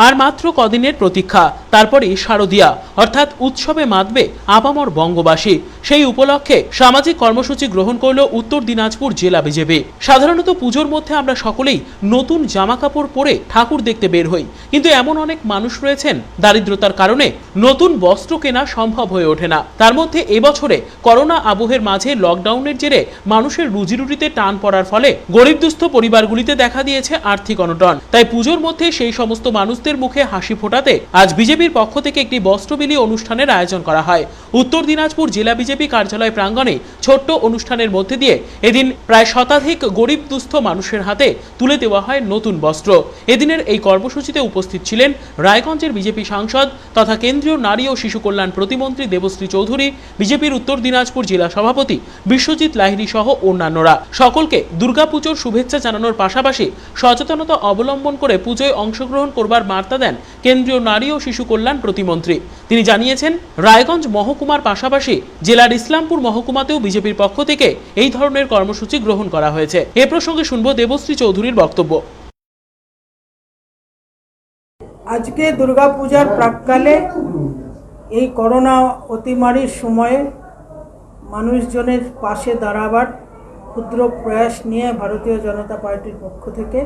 আর মাত্র কদিনের প্রতীক্ষা, তারপরেই শারদিয়া অর্থাৎ উৎসবে মাতবে আপামর বঙ্গবাসী। সেই উপলক্ষে সামাজিক কর্মসূচি গ্রহণ করল উত্তর দিনাজপুর জেলা বিজেপি। সাধারণত পুজোর মধ্যে আমরা সকলেই নতুন জামা কাপড় পরে ঠাকুর দেখতে বের হই, কিন্তু এমন অনেক মানুষ রয়েছেন দারিদ্রতার কারণে নতুন বস্ত্র কেনা সম্ভব হয়ে ওঠে না। তার মধ্যে এবছরে করোনা আবহের মাঝে লকডাউনের জেরে মানুষের রুজিরুটিতে টান পড়ার ফলে গরিব দুস্থ পরিবারগুলিতে দেখা দিয়েছে আর্থিক অনটন। তাই পুজোর মধ্যে সেই সমস্ত মানুষদের মুখে হাসি ফোটাতে আজ বিজেপির পক্ষ থেকে একটি বস্ত্র বিলি অনুষ্ঠানের আয়োজন করা হয়। উত্তর দিনাজপুর জেলা বিজেপি কার্যালয় প্রাঙ্গণে ছোট্ট অনুষ্ঠানের মধ্যে দিয়ে এদিন প্রায় শতাধিক গরিব দুস্থ মানুষের হাতে তুলে দেওয়া হয় নতুন বস্ত্র। এদিনের এই কর্মসূচিতে উপস্থিত ছিলেন রায়গঞ্জের বিজেপি সাংসদ তথা কেন্দ্রীয় নারী ও শিশু কল্যাণ প্রতিমন্ত্রী দেবশ্রী চৌধুরী, বিজেপির উত্তর দিনাজপুর জেলা সভাপতি বিশ্বজিৎ লাহিড়ী সহ অন্যান্যরা। সকলকে দুর্গাপুজোর শুভেচ্ছা জানানোর পাশাপাশি সচেতনতা অবলম্বন করে পুজোয় অংশগ্রহণ করবার বার্তা দেন কেন্দ্রীয় নারী ও শিশু কল্যাণ প্রতিমন্ত্রী। তিনি জানিয়েছেন, রায়গঞ্জ মহকুমার পাশাপাশি জেলার ইসলামপুর মহকুমাতেও বিজেপির পক্ষ থেকে এই ধরনের কর্মসূচি গ্রহণ করা হয়েছে। এ প্রসঙ্গে শুনব দেবশ্রী চৌধুরীর বক্তব্য। আজকে দুর্গাপূজার প্রাক্কালে এই করোনা অতিমারির সময়ে মানুষজনের পাশে দাঁড়াবার ক্ষুদ্র প্রয়াস নিয়ে ভারতীয় জনতা পার্টির পক্ষ থেকে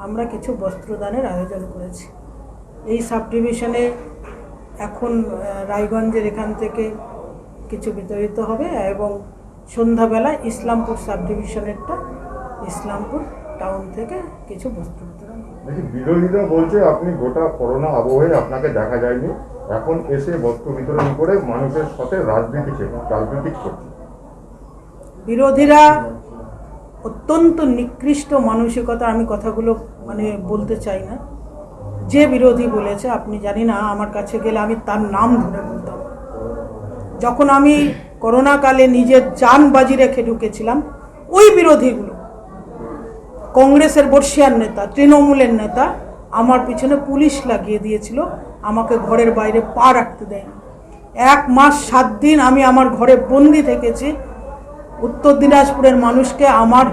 আমরা কিছু বস্ত্রদানের আয়োজন করেছি। এই সাব ডিভিশনে এখন রায়গঞ্জের এখান থেকে কিছু বিতরিত হবে এবং সন্ধ্যাবেলা ইসলামপুর সাব ডিভিশনেরটা ইসলামপুর টাউন থেকে কিছু বস্ত্র বিতরণ হবে। বিরোধীরা বলছে আপনি গোটা করোনা আবহে আপনাকে দেখা যায়নি, এখন এসে বস্ত্র বিতরণ করে মানুষের সাথে রাজনীতি করছে। বিরোধীরা অত্যন্ত নিকৃষ্ট মানসিকতা, আমি কথাগুলো বলতে চাই না। যে বিরোধী বলেছে আপনি জানি না, আমার কাছে গেলে আমি তার নাম ধরে বলতাম। যখন আমি করোনাকালে নিজের জান বাজি রেখে ঢুকেছিলাম, ওই বিরোধীগুলো কংগ্রেসের বর্ষিয়ার নেতা, তৃণমূলের নেতা আমার পিছনে পুলিশ লাগিয়ে দিয়েছিল, আমাকে ঘরের বাইরে পা রাখতে দেয়নি। 1 মাস 7 দিন আমি আমার ঘরে বন্দি থেকেছি। উত্তর দিনাজপুরের মানুষকে আমার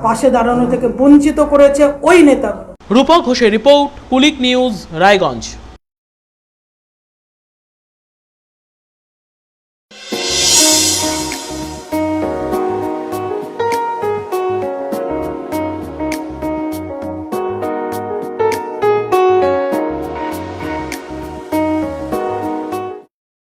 পাশে দাঁড়ানো থেকে বঞ্চিত করেছে ওই নেতাগুলো। রূপক ঘোষের রিপোর্ট, কুলিক নিউজ, রায়গঞ্জ।